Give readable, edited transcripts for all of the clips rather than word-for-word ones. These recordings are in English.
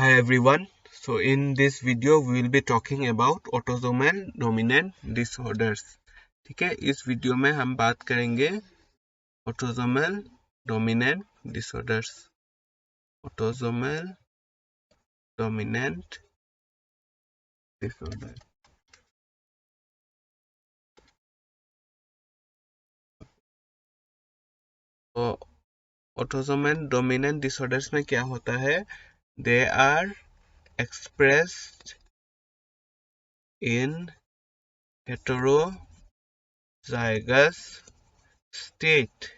Hi everyone. So in this video we will be talking about autosomal dominant disorders. ठीक है, इस video में हम बात करेंगे autosomal dominant disorders. Autosomal dominant disorder. तो autosomal dominant disorders में क्या होता है? They are expressed in heterozygous state.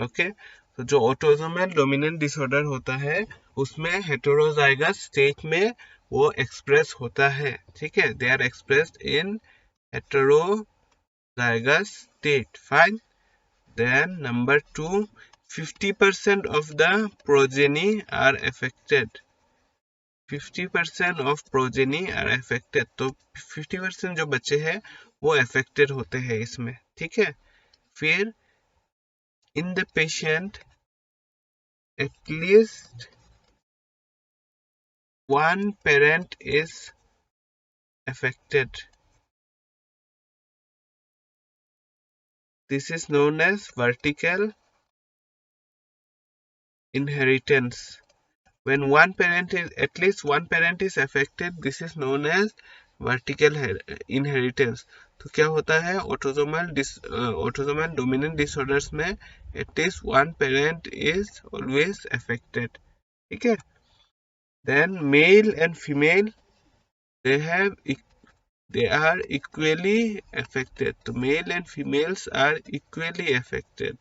Okay, तो जो ऑटोसोमल डोमिनेंट डिसऑर्डर होता है उसमें हेटेरोजाइगस स्टेट में वो एक्सप्रेस होता है. ठीक है, they are expressed in heterozygous state. Fine. Then number 2, 50% of the progeny are affected. 50% of progeny are affected. तो 50% जो बच्चे हैं वो affected होते हैं इसमें. ठीक है, फिर in the patient at least one parent is affected. This is known as vertical inheritance. When at least one parent is affected, this is known as vertical inheritance. तो क्या होता है autosomal dominant disorders में at least one parent is always affected. ठीक है. Then male and female, they are equally affected. So male and females are equally affected.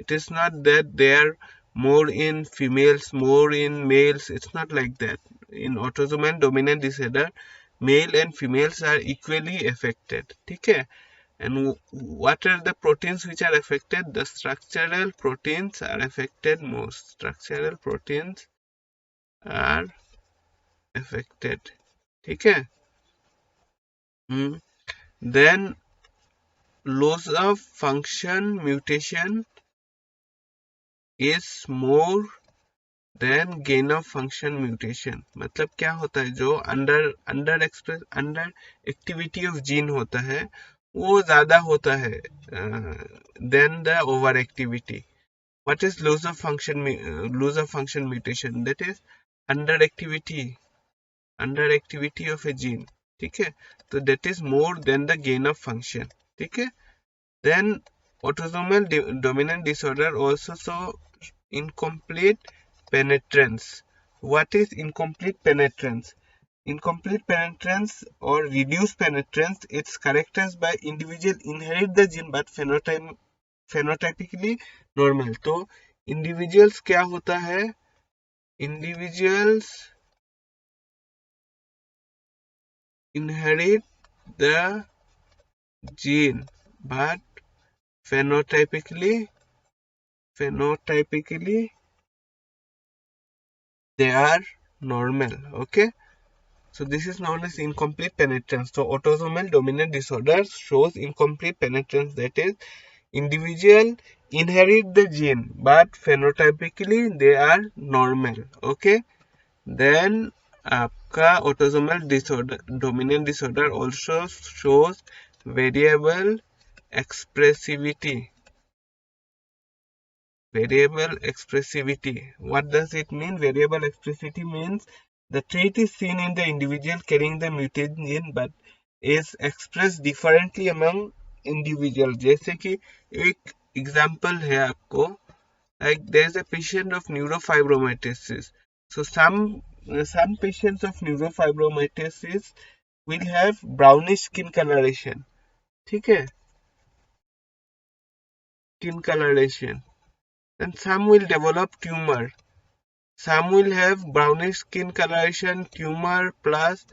It is not that they are more in females, more in males. It's not like that. In autosomal dominant disorder, male and females are equally affected. Okay? And what are the proteins which are affected? The structural proteins are affected most. Structural proteins are affected. Okay? Then loss of function mutation is more than gain of function mutation. मतलब क्या होता है, जो under activity of gene होता है वो ज्यादा होता है than the over activity. What is loss of function mutation? That is under activity of a gene. ठीक है, तो that is more than the gain of function. ठीक है. Then autosomal dominant disorder also show incomplete penetrance. What is incomplete penetrance? Incomplete penetrance or reduced penetrance, it's characterized by individual inherit the gene but phenotypically normal. तो individuals क्या होता है? Individuals inherit the gene but phenotypically they are normal. Okay, so this is known as incomplete penetrance. So autosomal dominant disorder shows incomplete penetrance, that is individual inherit the gene but phenotypically they are normal. Okay, then आपका autosomal dominant disorder also shows variable expressivity. What does it mean? Variable expressivity means the trait is seen in the individual carrying the mutated gene but is expressed differently among individuals. जैसे कि एक example है आपको, like there is a patient of neurofibromatosis. So some patients of neurofibromatosis will have brownish skin coloration. ठीक है, skin coloration. Then some will develop tumor. Some will have brownish skin coloration, tumor plus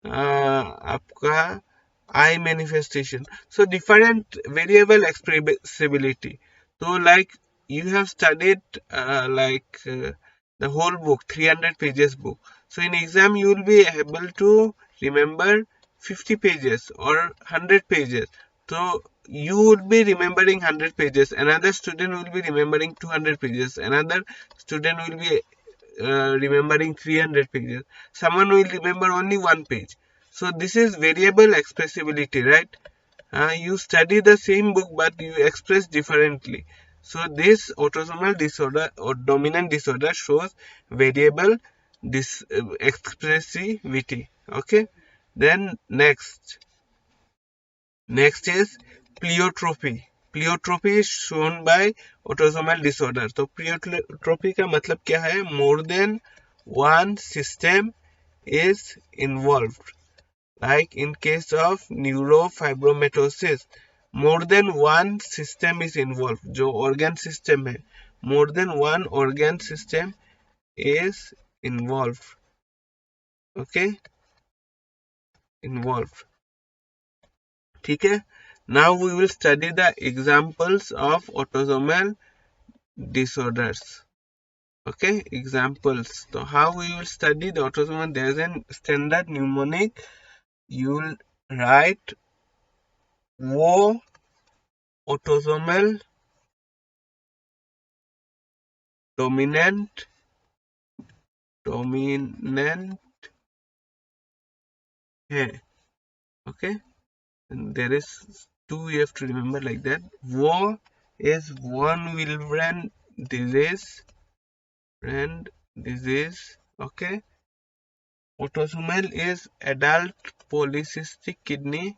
आपका eye manifestation. So different variable expressibility. So like you have studied the whole book, 300 pages book. So in exam you will be able to remember 50 pages or 100 pages. So you would be remembering 100 pages. Another student will be remembering 200 pages. Another student will be remembering 300 pages. Someone will remember only one page. So this is variable expressibility, right? You study the same book but you express differently. So this autosomal disorder or dominant disorder shows variable expressivity. Okay. Then next is Cleotrophy. Pleiotropy is shown by autosomal disorder. तो pleiotropy का मतलब क्या है? More than one system is involved. Like in case of neurofibromatosis, more than one system is involved. जो organ system है, more than one organ system is involved. Okay, involved. ठीक है. Now we will study the examples of autosomal disorders. Okay, examples. So how we will study the autosomal? There is a standard mnemonic. You will write वो autosomal dominant है. Okay, and there is two you have to remember like that. वो is one Wilbran disease. Okay, autosomal is adult polycystic kidney.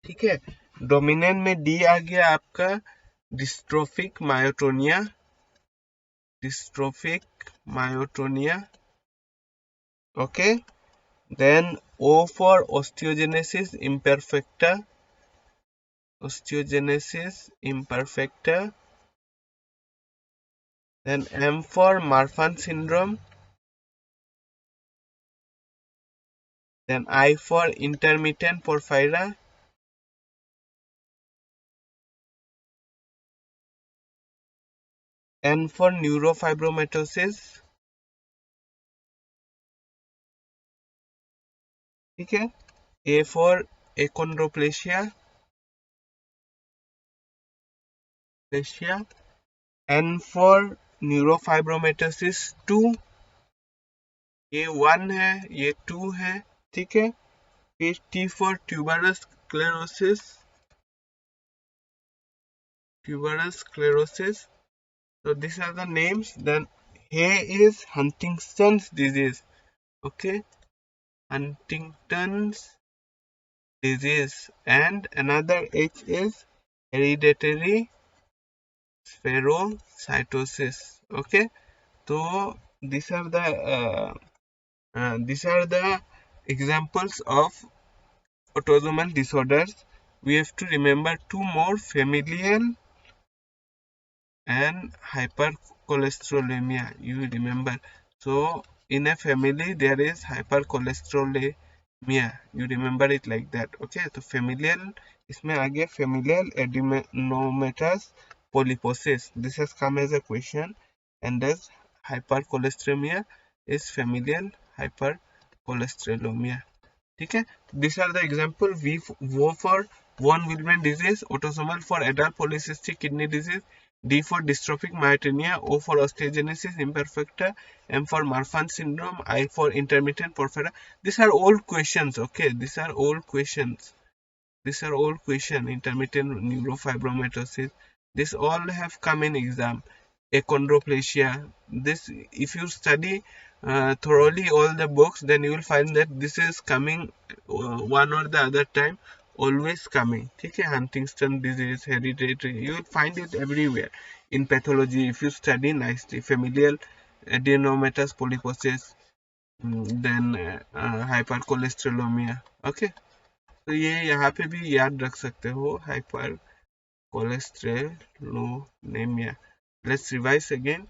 ठीक है. Dominant में D आ गया आपका dystrophic myotonia. Okay. Then O for osteogenesis imperfecta. Then M for Marfan syndrome. Then I for intermittent porphyria. N for neurofibromatosis. ठीक है. A for achondroplasia. N for neurofibromatosis 2. ये 1 है, ये 2 है. ठीक है. फिर T for tuberous sclerosis. So these are the names. Then A is Huntington's disease. Okay, Huntington's disease. And another H is hereditary spherocytosis. Okay, so these are the examples of autosomal disorders. We have to remember two more: familial and hypercholesterolemia. You remember. So in a family there is hypercholesterolemia. You remember it like that. Okay, so familial, इसमें आ गया familial adenomatous polyposis. This has come as a question, and thus hypercholesterolemia is familial hypercholesterolemia. ठीक है. These are the example. वो for von Willebrand disease, autosomal for adult polycystic kidney disease, D for dystrophic myotonia, O for osteogenesis imperfecta, M for Marfan syndrome, I for intermittent porphyria. These are old questions. Okay, these are old questions. Intermittent neurofibromatosis. This all have come in exam. Achondroplasia. This, if you study thoroughly all the books, then you will find that this is coming one or the other time, always coming. Okay, Huntington disease, hereditary, you will find it everywhere. In pathology, if you study nicely, familial adenomatous polyposis, then hypercholesterolemia. Okay, तो ये यहाँ पे भी याद रख सकते हो, hypercholesterolemia. Let's revise again.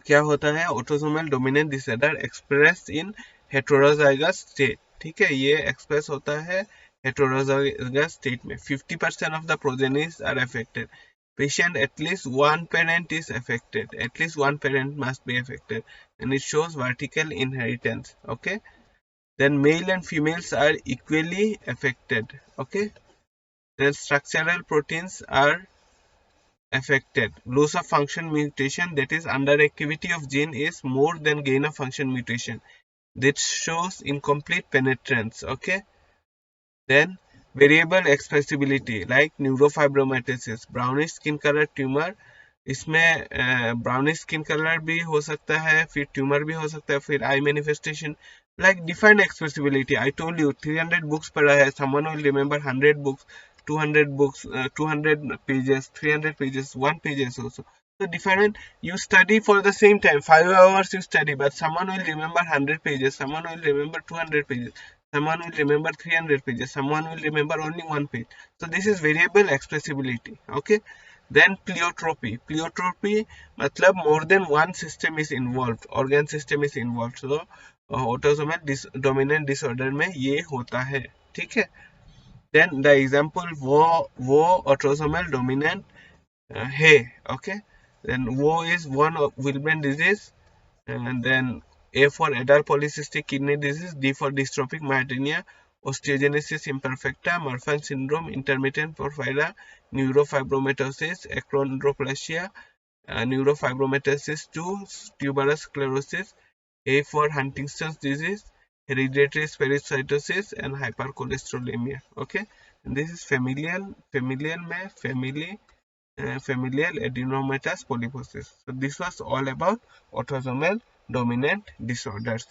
क्या होता है? Autosomal dominant disorder express in heterozygous state. ठीक है, ये एक्सप्रेस होता है हेटेरोजाइगस स्टेट में. 50% of the progenies are affected. Patient at least one parent is affected. At least one parent must be affected, and it shows vertical inheritance. Okay. Then male and females are equally affected. Okay. Then structural proteins are affected. Loss of function mutation, that is underactivity of gene, is more than gain of function mutation. That shows incomplete penetrance. Okay. Then variable expressibility like neurofibromatosis, brownish skin color tumor, इसमें brownish skin colour भी हो सकता है, फिर tumour भी हो सकता है, फिर आई manifestation like defined expressibility. I told you 300 books पढ़ा है, someone will remember 100 books, 200 books, 200 pages, 300 pages, 1 pages also. So different, you study for the same time, 5 hours you study, but someone will remember 100 pages, someone will remember 200 pages, someone will remember 300 pages, someone will remember only 1 page. So this is variable expressibility. Okay. Then pleiotropy मतलब more than one system is involved, organ system is involved. So autosomal dominant disorder में ये होता है. ठीक है. Then the example वो autosomal dominant है. Okay. Then वो is one of Wilson disease, and then A for adult polycystic kidney disease, D for dystrophic myotonia, osteogenesis imperfecta, Marfan syndrome, intermittent porphyria, neurofibromatosis, achondroplasia, neurofibromatosis 2, tuberous sclerosis, A for Huntington's disease, hereditary spherocytosis, and hypercholesterolemia. Okay, and this is familial में familial adenomatous polyposis. So this was all about autosomal dominant disorders.